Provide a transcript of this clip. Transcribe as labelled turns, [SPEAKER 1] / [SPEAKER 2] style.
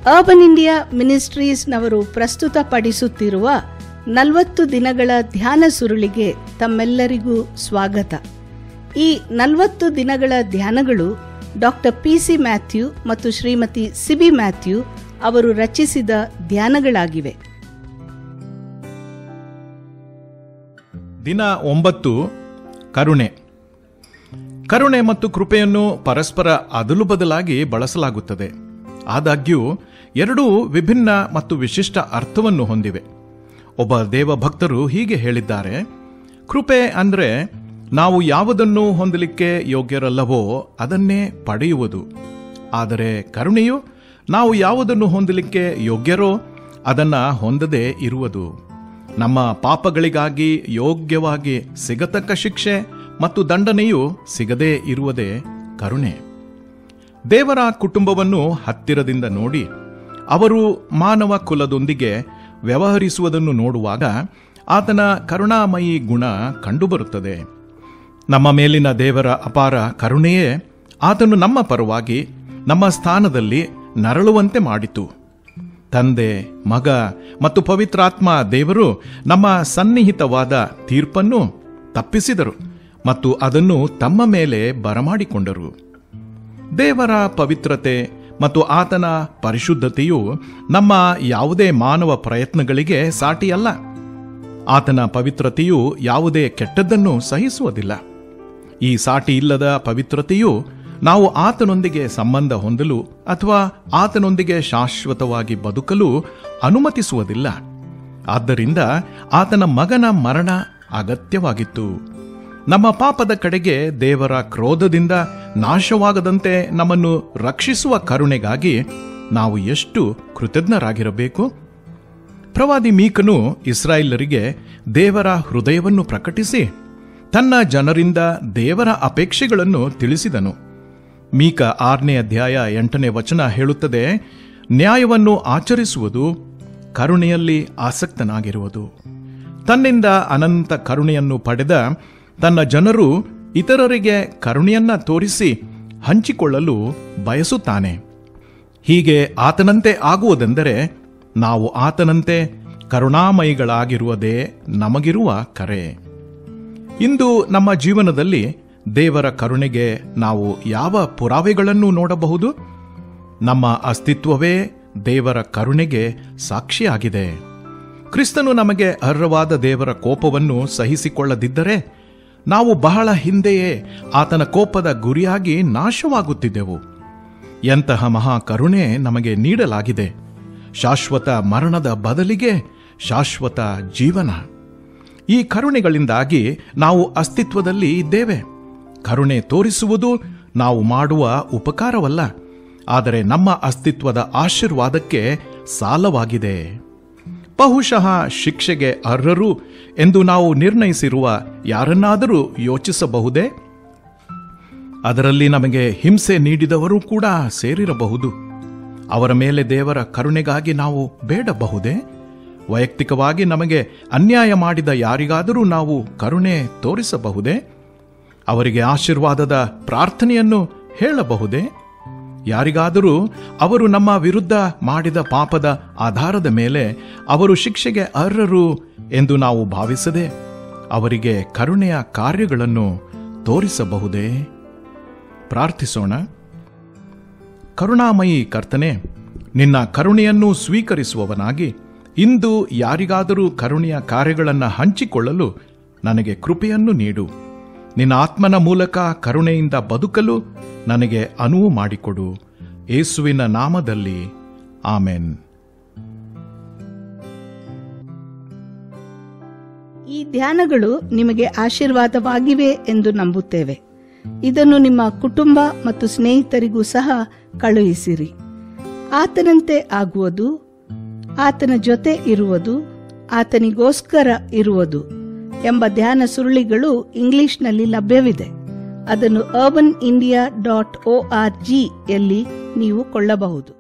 [SPEAKER 1] Urban India ಮಿನಿಸ್ಟ್ರೀಸ್ನವರು ಪ್ರಸ್ತುತಪಡಿಸುತ್ತಿರುವ 40 ದಿನಗಳ ಧ್ಯಾನ ಸುರುಳಿಗೆ ತಮ್ಮೆಲ್ಲರಿಗೂ ಸ್ವಾಗತ. ಈ 40 ದಿನಗಳ ಧ್ಯಾನಗಳು ಡಾಕ್ಟರ್ ಪಿ.ಸಿ. ಮ್ಯಾಥ್ಯೂ ಮತ್ತು ಶ್ರೀಮತಿ ಸಿಬಿ ಮ್ಯಾಥ್ಯೂ ಅವರು ರಚಿಸಿದ ಧ್ಯಾನಗಳಾಗಿವೆ.
[SPEAKER 2] ದಿನ 9 ಕರುಣೆ. ಕರುಣೆ ಮತ್ತು ಕೃಪೆಯನ್ನು ಪರಸ್ಪರ ಅದಲು ಬದಲಾಗಿ ಬಳಸಲಾಗುತ್ತದೆ. ಆದಾಗ್ಯೂ ಎರಡೂ ವಿಭಿನ್ನ ಮತ್ತು ವಿಶಿಷ್ಟ ಅರ್ಥವನ್ನು ಹೊಂದಿವೆ. ಒಬ್ಬ ದೇವಭಕ್ತರು ಹೀಗೆ ಹೇಳಿದ್ದಾರೆ: ಕೃಪೆ ಅಂದರೆ ನಾವು ಯಾವುದನ್ನು ಹೊಂದಲಿಕ್ಕೆ ಯೋಗ್ಯರಲ್ಲವೋ ಅದನ್ನೇ ಪಡೆಯುವುದು. ಆದರೆ ಕರುಣೆಯು ನಾವು ಯಾವುದನ್ನು ಹೊಂದಲಿಕ್ಕೆ ಯೋಗ್ಯರೋ ಅದನ್ನು ಹೊಂದದೇ ಇರುವುದು. ನಮ್ಮ ಪಾಪಗಳಿಗಾಗಿ ಯೋಗ್ಯವಾಗಿ ಸಿಗತಕ್ಕ ಶಿಕ್ಷೆ ಮತ್ತು ದಂಡನೆಯು ಸಿಗದೇ ಇರುವುದೇ ಕರುಣೆ. ದೇವರ ಕುಟುಂಬವನ್ನು ಹತ್ತಿರದಿಂದ ನೋಡಿ ಅವರು ಮಾನವ ಕುಲದೊಂದಿಗೆ ವ್ಯವಹರಿಸುವುದನ್ನು ನೋಡುವಾಗ ಆತನ ಕರುಣಾಮಯಿ ಗುಣ ಕಂಡುಬರುತ್ತದೆ. ನಮ್ಮ ಮೇಲಿನ ದೇವರ ಅಪಾರ ಕರುಣೆಯೇ ಆತನು ನಮ್ಮ ಪರವಾಗಿ ನಮ್ಮ ಸ್ಥಾನದಲ್ಲಿ ನರಳುವಂತೆ ಮಾಡಿತು. ತಂದೆ, ಮಗ ಮತ್ತು ಪವಿತ್ರಾತ್ಮ ದೇವರು ನಮ್ಮ ಸನ್ನಿಹಿತವಾದ ತೀರ್ಪನ್ನು ತಪ್ಪಿಸಿದರು ಮತ್ತು ಅದನ್ನು ತಮ್ಮ ಮೇಲೆ ಬರಮಾಡಿಕೊಂಡರು. ದೇವರ ಪವಿತ್ರತೆ ಮತ್ತು ಆತನ ಪರಿಶುದ್ಧತೆಯು ನಮ್ಮ ಯಾವುದೇ ಮಾನವ ಪ್ರಯತ್ನಗಳಿಗೆ ಸಾಟಿಯಲ್ಲ. ಆತನ ಪವಿತ್ರತೆಯು ಯಾವುದೇ ಕೆಟ್ಟದ್ದನ್ನು ಸಹಿಸುವುದಿಲ್ಲ. ಈ ಸಾಟಿ ಇಲ್ಲದ ಪವಿತ್ರತೆಯು ನಾವು ಆತನೊಂದಿಗೆ ಸಂಬಂಧ ಹೊಂದಲು ಅಥವಾ ಆತನೊಂದಿಗೆ ಶಾಶ್ವತವಾಗಿ ಬದುಕಲು ಅನುಮತಿಸುವುದಿಲ್ಲ. ಆದ್ದರಿಂದ ಆತನ ಮಗನ ಮರಣ ಅಗತ್ಯವಾಗಿತ್ತು. ನಮ್ಮ ಪಾಪದ ಕಡೆಗೆ ದೇವರ ಕ್ರೋಧದಿಂದ ನಾಶವಾಗದಂತೆ ನಮ್ಮನ್ನು ರಕ್ಷಿಸುವ ಕರುಣೆಗಾಗಿ ನಾವು ಎಷ್ಟು ಕೃತಜ್ಞರಾಗಿರಬೇಕು. ಪ್ರವಾದಿ ಮೀಕನು ಇಸ್ರಾಯೇಲರಿಗೆ ದೇವರ ಹೃದಯವನ್ನು ಪ್ರಕಟಿಸಿ ತನ್ನ ಜನರಿಂದ ದೇವರ ಅಪೇಕ್ಷೆಗಳನ್ನು ತಿಳಿಸಿದನು. ಮೀಕ 6ನೇ ಅಧ್ಯಾಯ 8ನೇ ವಚನ ಹೇಳುತ್ತದೆ: ನ್ಯಾಯವನ್ನು ಆಚರಿಸುವುದು, ಕರುಣೆಯಲ್ಲಿ ಆಸಕ್ತನಾಗಿರುವುದು. ತನ್ನಿಂದ ಅನಂತ ಕರುಣೆಯನ್ನು ಪಡೆದ ತನ್ನ ಜನರು ಇತರರಿಗೆ ಕರುಣೆಯನ್ನ ತೋರಿಸಿ ಹಂಚಿಕೊಳ್ಳಲು ಬಯಸುತ್ತಾನೆ. ಹೀಗೆ ಆತನಂತೆ ಆಗುವುದೆಂದರೆ ನಾವು ಆತನಂತೆ ಕರುಣಾಮಯಿಗಳಾಗಿರುವುದೇ ನಮಗಿರುವ ಕರೆ. ಇಂದು ನಮ್ಮ ಜೀವನದಲ್ಲಿ ದೇವರ ಕರುಣೆಗೆ ನಾವು ಯಾವ ಪುರಾವೆಗಳನ್ನು ನೋಡಬಹುದು? ನಮ್ಮ ಅಸ್ತಿತ್ವವೇ ದೇವರ ಕರುಣೆಗೆ ಸಾಕ್ಷಿಯಾಗಿದೆ. ಕ್ರಿಸ್ತನು ನಮಗೆ ಅರ್ಹವಾದ ದೇವರ ಕೋಪವನ್ನು ಸಹಿಸಿಕೊಳ್ಳದಿದ್ದರೆ ನಾವು ಬಹಳ ಹಿಂದೆಯೇ ಆತನ ಕೋಪದ ಗುರಿಯಾಗಿ ನಾಶವಾಗುತ್ತಿದ್ದೆವು. ಎಂತಹ ಮಹಾ ಕರುಣೆ ನಮಗೆ ನೀಡಲಾಗಿದೆ! ಶಾಶ್ವತ ಮರಣದ ಬದಲಿಗೆ ಶಾಶ್ವತ ಜೀವನ. ಈ ಕರುಣೆಗಳಿಂದಾಗಿ ನಾವು ಅಸ್ತಿತ್ವದಲ್ಲಿ ಇದ್ದೇವೆ. ಕರುಣೆ ತೋರಿಸುವುದು ನಾವು ಮಾಡುವ ಉಪಕಾರವಲ್ಲ, ಆದರೆ ನಮ್ಮ ಅಸ್ತಿತ್ವದ ಆಶೀರ್ವಾದಕ್ಕೆ ಸಾಲವಾಗಿದೆ. ಬಹುಶಃ ಶಿಕ್ಷೆಗೆ ಅರ್ಹರು ಎಂದು ನಾವು ನಿರ್ಣಯಿಸಿರುವ ಯಾರನ್ನಾದರೂ ಯೋಚಿಸಬಹುದೇ? ಅದರಲ್ಲಿ ನಮಗೆ ಹಿಂಸೆ ನೀಡಿದವರು ಕೂಡ ಸೇರಿರಬಹುದು. ಅವರ ಮೇಲೆ ದೇವರ ಕರುಣೆಗಾಗಿ ನಾವು ಬೇಡಬಹುದೇ? ವೈಯಕ್ತಿಕವಾಗಿ ನಮಗೆ ಅನ್ಯಾಯ ಮಾಡಿದ ಯಾರಿಗಾದರೂ ನಾವು ಕರುಣೆ ತೋರಿಸಬಹುದೇ? ಅವರಿಗೆ ಆಶೀರ್ವಾದದ ಪ್ರಾರ್ಥನೆಯನ್ನು ಹೇಳಬಹುದೇ? ಯಾರಿಗಾದರೂ ಅವರು ನಮ್ಮ ವಿರುದ್ಧ ಮಾಡಿದ ಪಾಪದ ಆಧಾರದ ಮೇಲೆ ಅವರು ಶಿಕ್ಷೆಗೆ ಅರ್ಹರು ಎಂದು ನಾವು ಭಾವಿಸದೆ ಅವರಿಗೆ ಕರುಣೆಯ ಕಾರ್ಯಗಳನ್ನು ತೋರಿಸಬಹುದೇ? ಪ್ರಾರ್ಥಿಸೋಣ. ಕರುಣಾಮಯಿ ಕರ್ತನೇ, ನಿನ್ನ ಕರುಣೆಯನ್ನು ಸ್ವೀಕರಿಸುವವನಾಗಿ ಇಂದು ಯಾರಿಗಾದರೂ ಕರುಣೆಯ ಕಾರ್ಯಗಳನ್ನು ಹಂಚಿಕೊಳ್ಳಲು ನನಗೆ ಕೃಪೆಯನ್ನು ನೀಡು. ನಿನ್ನ ಆತ್ಮನ ಮೂಲಕ ಕರುಣೆಯಿಂದ ಬದುಕಲು ನನಗೆ ಅನುವು ಮಾಡಿಕೊಡು. ಯೇಸುವಿನ ನಾಮದಲ್ಲಿ ಆಮೆನ್.
[SPEAKER 1] ಈ ಧ್ಯಾನಗಳು ನಿಮಗೆ ಆಶೀರ್ವಾದವಾಗಿವೆ ಎಂದು ನಂಬುತ್ತೇವೆ. ಇದನ್ನು ನಿಮ್ಮ ಕುಟುಂಬ ಮತ್ತು ಸ್ನೇಹಿತರಿಗೂ ಸಹ ಕಳುಹಿಸಿರಿ. ಆತನಂತೆ ಆಗುವುದು, ಆತನ ಜೊತೆ ಇರುವುದು, ಆತನಿಗೋಸ್ಕರ ಇರುವುದು ಎಂಬ ಧ್ಯಾನ ಸುರುಳಿಗಳು ಇಂಗ್ಲಿಷ್ನಲ್ಲಿ ಲಭ್ಯವಿದೆ. ಅದನ್ನು urbanindia.org ಯಲ್ಲಿ ನೀವು ಕೊಳ್ಳಬಹುದು.